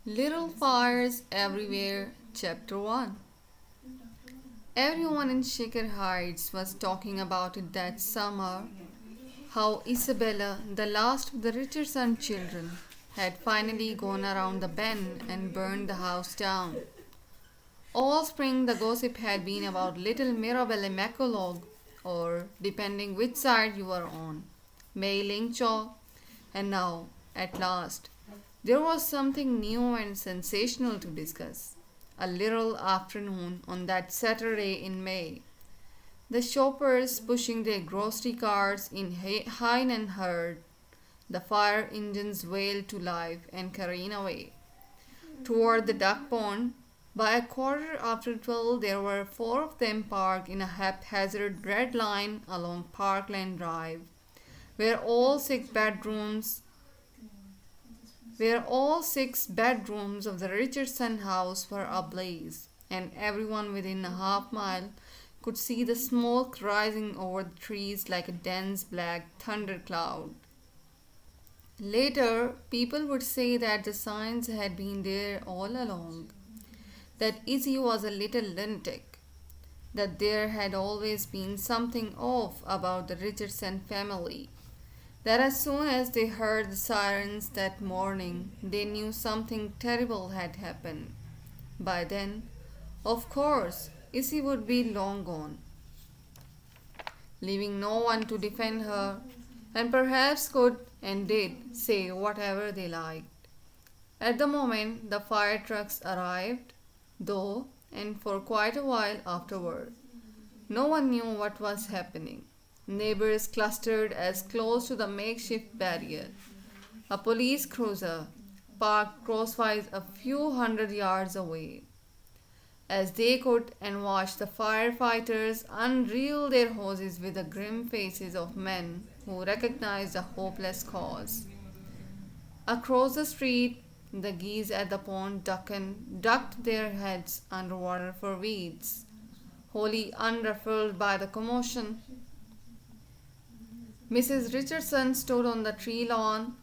Little Fires Everywhere, Chapter 1. Everyone in Shaker Heights was talking about it that summer, how Isabella, the last of the Richardson children, had finally gone around the bend and burned the house down. All spring the gossip had been about little Mirabelle McCullough, or depending which side you were on, May Lingchaw, and now, at last, there was something new and sensational to discuss. A little afternoon on that Saturday in May, the shoppers pushing their grocery carts in hind and herd, the fire engines wailed to life and careened away. Toward the duck pond, by a quarter after 12, there were four of them parked in a haphazard red line along Parkland Drive, where all six bedrooms where all six bedrooms of the Richardson house were ablaze, and everyone within a half mile could see the smoke rising over the trees like a dense black thundercloud. Later, people would say that the signs had been there all along, that Izzy was a little lunatic, that there had always been something off about the Richardson family, that as soon as they heard the sirens that morning, they knew something terrible had happened. By then, of course, Issy would be long gone, leaving no one to defend her, and perhaps could and did say whatever they liked. At the moment the fire trucks arrived, though, and for quite a while afterward, no one knew what was happening. Neighbors clustered as close to the makeshift barrier. A police cruiser parked crosswise a few hundred yards away, as they could, and watched the firefighters unreel their hoses with the grim faces of men who recognized a hopeless cause. Across the street, the geese at the pond ducked their heads underwater for weeds, wholly unruffled by the commotion. Mrs. Richardson stood on the tree lawn,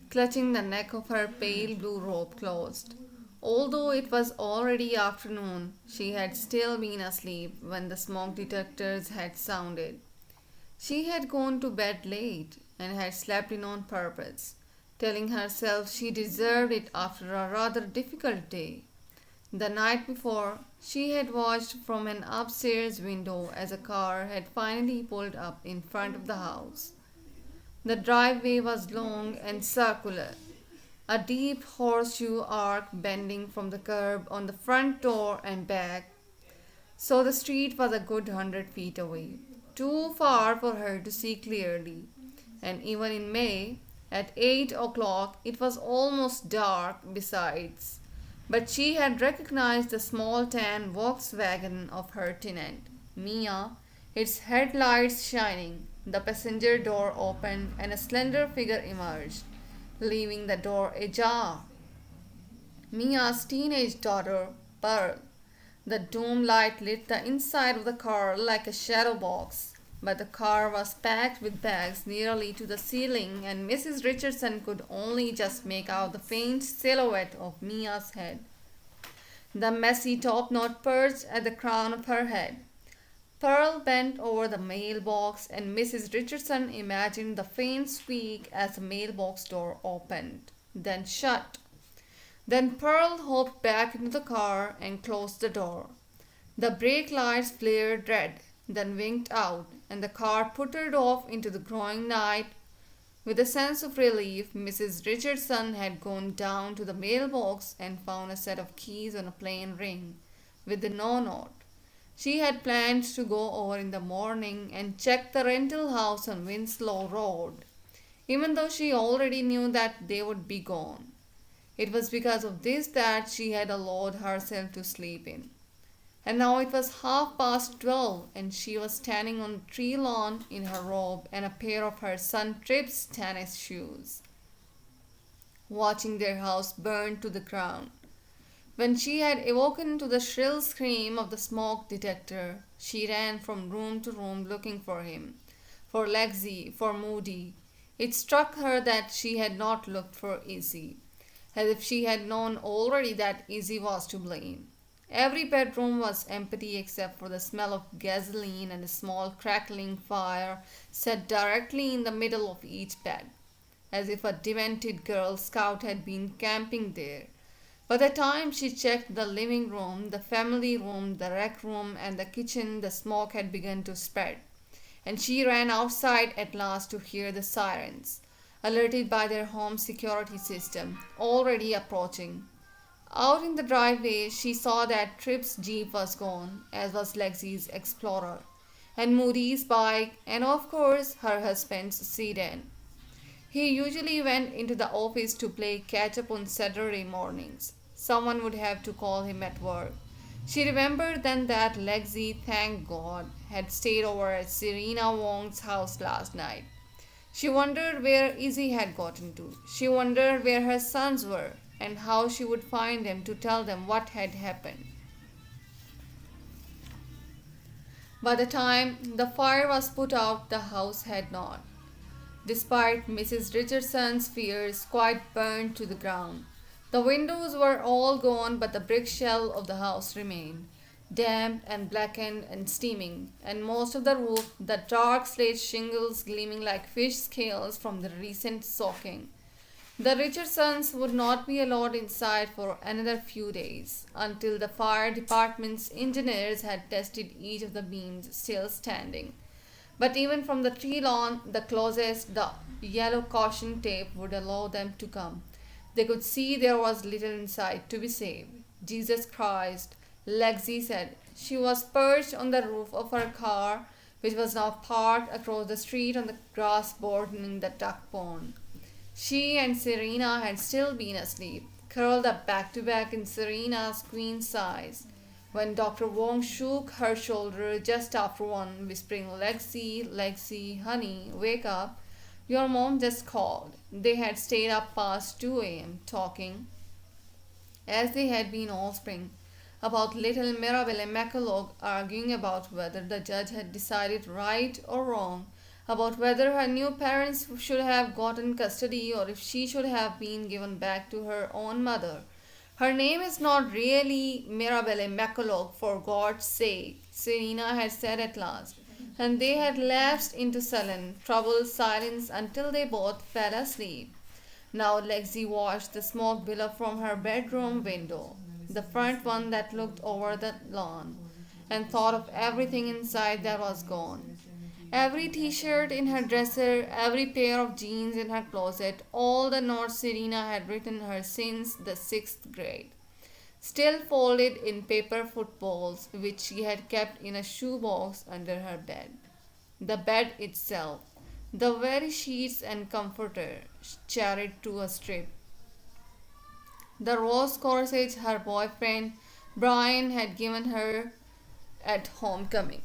clutching the neck of her pale blue robe closed. Although it was already afternoon, she had still been asleep when the smoke detectors had sounded. She had gone to bed late and had slept in on purpose, telling herself she deserved it after a rather difficult day. The night before, she had watched from an upstairs window as a car had finally pulled up in front of the house. The driveway was long and circular, a deep horseshoe arc bending from the curb on the front door and back, so the street was a good 100 feet away, too far for her to see clearly. And even in May, at 8 o'clock, it was almost dark besides. But she had recognized the small tan Volkswagen of her tenant, Mia, its headlights shining. The passenger door opened and a slender figure emerged, leaving the door ajar. Mia's teenage daughter, Pearl. The dome light lit the inside of the car like a shadow box, but the car was packed with bags nearly to the ceiling, and Mrs. Richardson could only just make out the faint silhouette of Mia's head, the messy topknot perched at the crown of her head. Pearl bent over the mailbox, and Mrs. Richardson imagined the faint squeak as the mailbox door opened, then shut. Then Pearl hopped back into the car and closed the door. The brake lights flared red, then winked out, and the car puttered off into the growing night. With a sense of relief, Mrs. Richardson had gone down to the mailbox and found a set of keys on a plain ring, with no note. She had planned to go over in the morning and check the rental house on Winslow Road, even though she already knew that they would be gone. It was because of this that she had allowed herself to sleep in. And now it was 12:30, and she was standing on the tree lawn in her robe and a pair of her son Trip's tennis shoes, watching their house burn to the ground. When she had awoken to the shrill scream of the smoke detector, she ran from room to room looking for him, for Lexi, for Moody. It struck her that she had not looked for Izzy. as if she had known already that Izzy was to blame. Every bedroom was empty except for the smell of gasoline and a small crackling fire set directly in the middle of each bed, as if a demented Girl Scout had been camping there. By the time she checked the living room, the family room, the rec room, and the kitchen, the smoke had begun to spread, and she ran outside at last to hear the sirens, alerted by their home security system, already approaching. Out in the driveway, she saw that Tripp's Jeep was gone, as was Lexi's Explorer, and Moody's bike, and of course her husband's sedan. He usually went into the office to play catch up on Saturday mornings. Someone would have to call him at work. She remembered then that Lexi, thank God, had stayed over at Serena Wong's house last night. She wondered where Izzy had gotten to. She wondered where her sons were and how she would find them to tell them what had happened. By the time the fire was put out, the house had not, despite Mrs. Richardson's fears, quite burned to the ground. The windows were all gone, but the brick shell of the house remained, damp and blackened and steaming, and most of the roof, the dark slate shingles gleaming like fish scales from the recent soaking. The Richardsons would not be allowed inside for another few days, until the fire department's engineers had tested each of the beams still standing. But even from the tree lawn, the closest the yellow caution tape would allow them to come. They could see there was little inside to be saved. Jesus Christ, Lexi said. She was perched on the roof of her car, which was now parked across the street on the grass bordering the duck pond. She and Serena had still been asleep, curled up back to back in Serena's queen size, when Dr. Wong shook her shoulder just after one, whispering, Lexi, Lexi, honey, wake up. Your mom just called. They had stayed up past 2 a.m. talking, as they had been all spring, about little Mirabelle McCulloch, arguing about whether the judge had decided right or wrong, about whether her new parents should have gotten custody or if she should have been given back to her own mother. Her name is not really Mirabelle McCulloch, for God's sake, Serena had said at last, and they had lapsed into sullen, troubled silence until they both fell asleep. Now Lexi watched the smoke billow from her bedroom window, the front one that looked over the lawn, and thought of everything inside that was gone. Every t-shirt in her dresser, every pair of jeans in her closet, all the notes Serena had written her since the 6th grade, still folded in paper footballs which she had kept in a shoebox under her bed. The bed itself, the very sheets and comforter, charred to a strip. The rose corsage her boyfriend Brian had given her at homecoming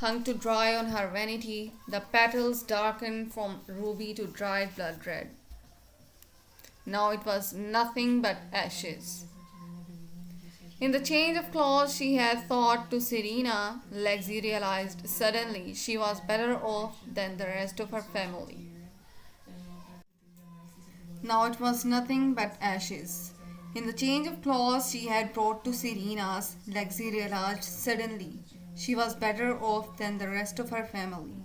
hung to dry on her vanity, the petals darkened from ruby to dried blood red. Now it was nothing but ashes. In the change of clothes she had thought to Serena, Lexi realized suddenly she was better off than the rest of her family. Now it was nothing but ashes. In the change of clothes she had brought to Serena's, Lexi realized suddenly she was better off than the rest of her family.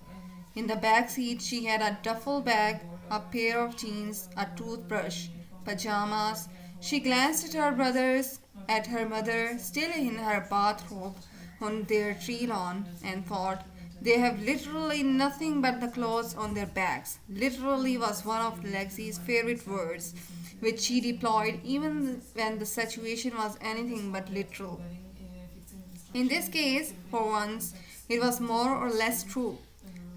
In the back seat she had a duffel bag, a pair of jeans, a toothbrush, pajamas. She glanced at her brothers, at her mother, still in her bathrobe on their tree lawn, and thought, they have literally nothing but the clothes on their backs. Literally was one of Lexi's favorite words, which she deployed even when the situation was anything but literal. In this case, for once, it was more or less true.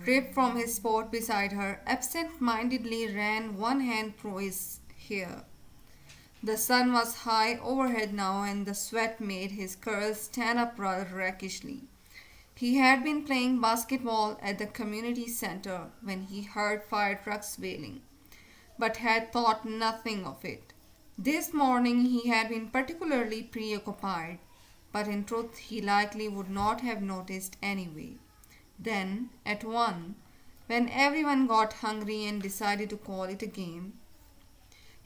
Rip from his spot beside her absent-mindedly ran one hand through his hair. The sun was high overhead now, and the sweat made his curls stand up rather rakishly. He had been playing basketball at the community center when he heard fire trucks wailing, but had thought nothing of it. This morning he had been particularly preoccupied, but in truth he likely would not have noticed anyway. Then, at 1, when everyone got hungry and decided to call it a game,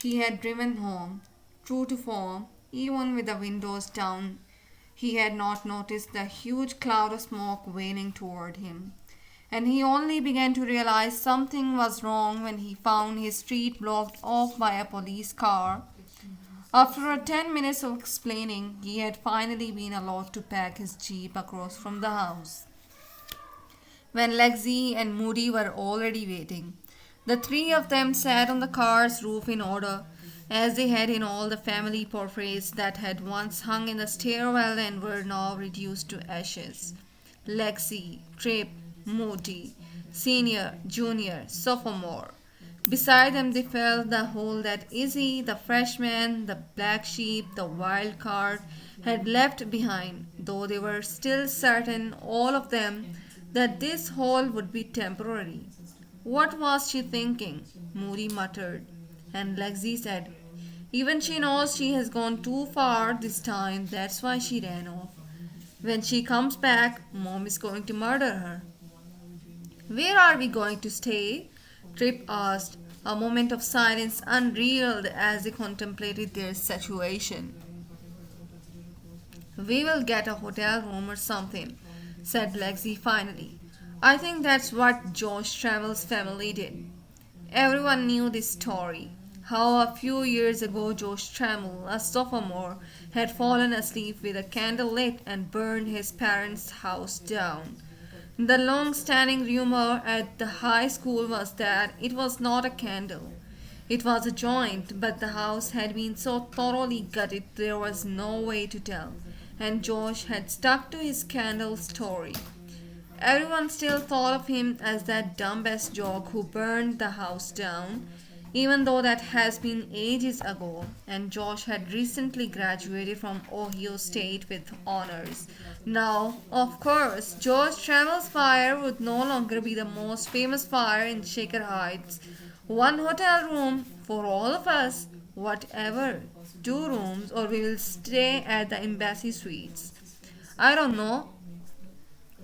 he had driven home, True to form, even with the windows down, he had not noticed the huge cloud of smoke wailing toward him. And he only began to realize something was wrong when he found his street blocked off by a police car. After 10 minutes of explaining, he had finally been allowed to pack his jeep across from the house. When Lexi and Moody were already waiting, the three of them sat on the car's roof in order, as they had in all the family portraits that had once hung in the stairwell and were now reduced to ashes. Lexi, Trip, Moody, senior, junior, sophomore. Beside them they felt the hole that Izzy, the freshman, the black sheep, the wild card, had left behind, though they were still certain, all of them, that this hole would be temporary. What was she thinking? Moody muttered, and Lexi said, even she knows she has gone too far this time, that's why she ran off. When she comes back, Mom is going to murder her. Where are we going to stay? Trip asked, a moment of silence unreal as they contemplated their situation. We will get a hotel room or something, said Lexi finally. I think that's what Josh Travel's family did. Everyone knew this story. How a few years ago Josh Trammell, a sophomore, had fallen asleep with a candle lit and burned his parents' house down. The long-standing rumor at the high school was that it was not a candle. It was a joint, but the house had been so thoroughly gutted there was no way to tell, and Josh had stuck to his candle story. Everyone still thought of him as that dumbass jock who burned the house down, even though that has been ages ago, and Josh had recently graduated from Ohio State with honors. Now, of course, George Trammell's fire would no longer be the most famous fire in Shaker Heights. One hotel room for all of us, whatever. 2 rooms, or we will stay at the Embassy Suites. I don't know.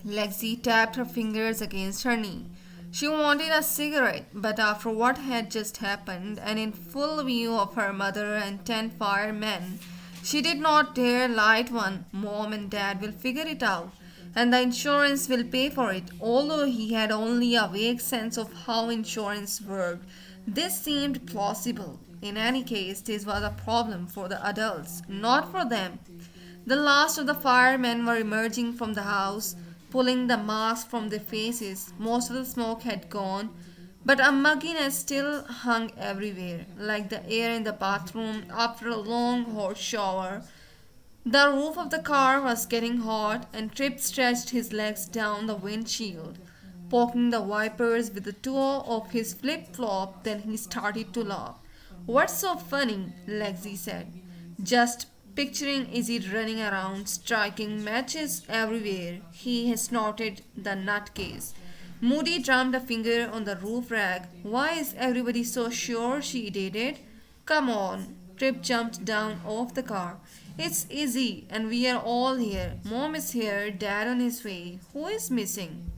Lexi tapped her fingers against her knee. She wanted a cigarette, but after what had just happened, and in full view of her mother and 10 firemen, she did not dare light one. Mom and Dad will figure it out, and the insurance will pay for it. Although he had only a vague sense of how insurance worked, this seemed plausible. In any case, this was a problem for the adults, not for them. The last of the firemen were emerging from the house, pulling the masks from their faces. Most of the smoke had gone, but a mugginess still hung everywhere, like the air in the bathroom after a long hot shower. The roof of the car was getting hot, and Trip stretched his legs down the windshield, poking the wipers with the toe of his flip-flop. Then he started to laugh. What's so funny? Lexi said. Just picturing Izzy running around, striking matches everywhere. He snorted, the nutcase. Moody drummed a finger on the roof rack. Why is everybody so sure she did it? Come on. Trip jumped down off the car. It's Izzy, and we are all here. Mom is here, Dad on his way. Who is missing?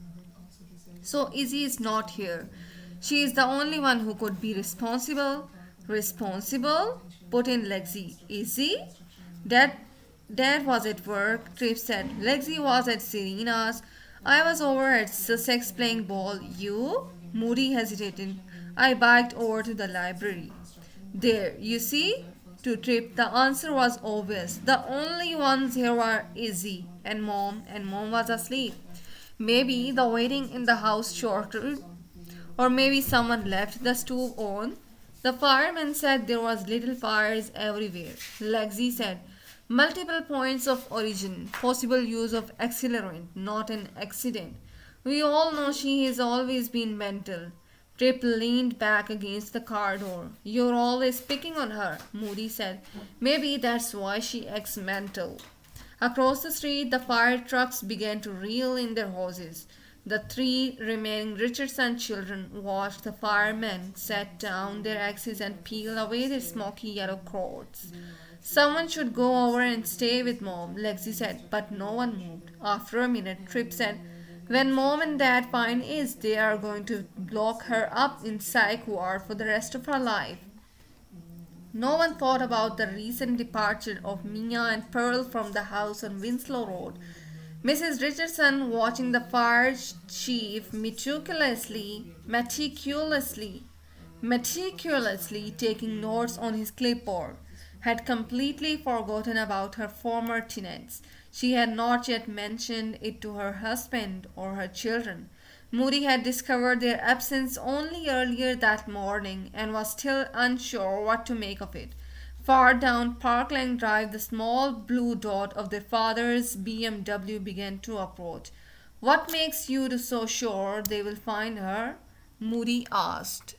So Izzy is not here. She is the only one who could be responsible. Responsible? Put in Lexi. Izzy? Dad was at work, Trip said. Lexi was at Serena's. I was over at Sussex playing ball. You? Moody hesitated. I biked over to the library. There, you see? To Trip, the answer was obvious. The only ones here were Izzy and Mom was asleep. Maybe the waiting in the house shortened, or maybe someone left the stove on. The fireman said there was little fires everywhere. Lexi said, multiple points of origin, possible use of accelerant, not an accident. We all know she has always been mental. Trip leaned back against the car door. You're always picking on her, Moody said. Maybe that's why she acts mental. Across the street, the fire trucks began to reel in their hoses. The 3 remaining Richardson children watched the firemen set down their axes and peel away their smoky yellow cords. Someone should go over and stay with Mom, Lexi said, but no one moved. After a minute, Trip said, when Mom and Dad find Iz, they are going to lock her up in psych ward for the rest of her life. No one thought about the recent departure of Mia and Pearl from the house on Winslow Road. Mrs. Richardson, watching the fire chief meticulously taking notes on his clipboard, had completely forgotten about her former tenants. She had not yet mentioned it to her husband or her children. Moody had discovered their absence only earlier that morning and was still unsure what to make of it. Far down Parkland Drive, the small blue dot of their father's BMW began to approach. "What makes you so sure they will find her?" Moody asked.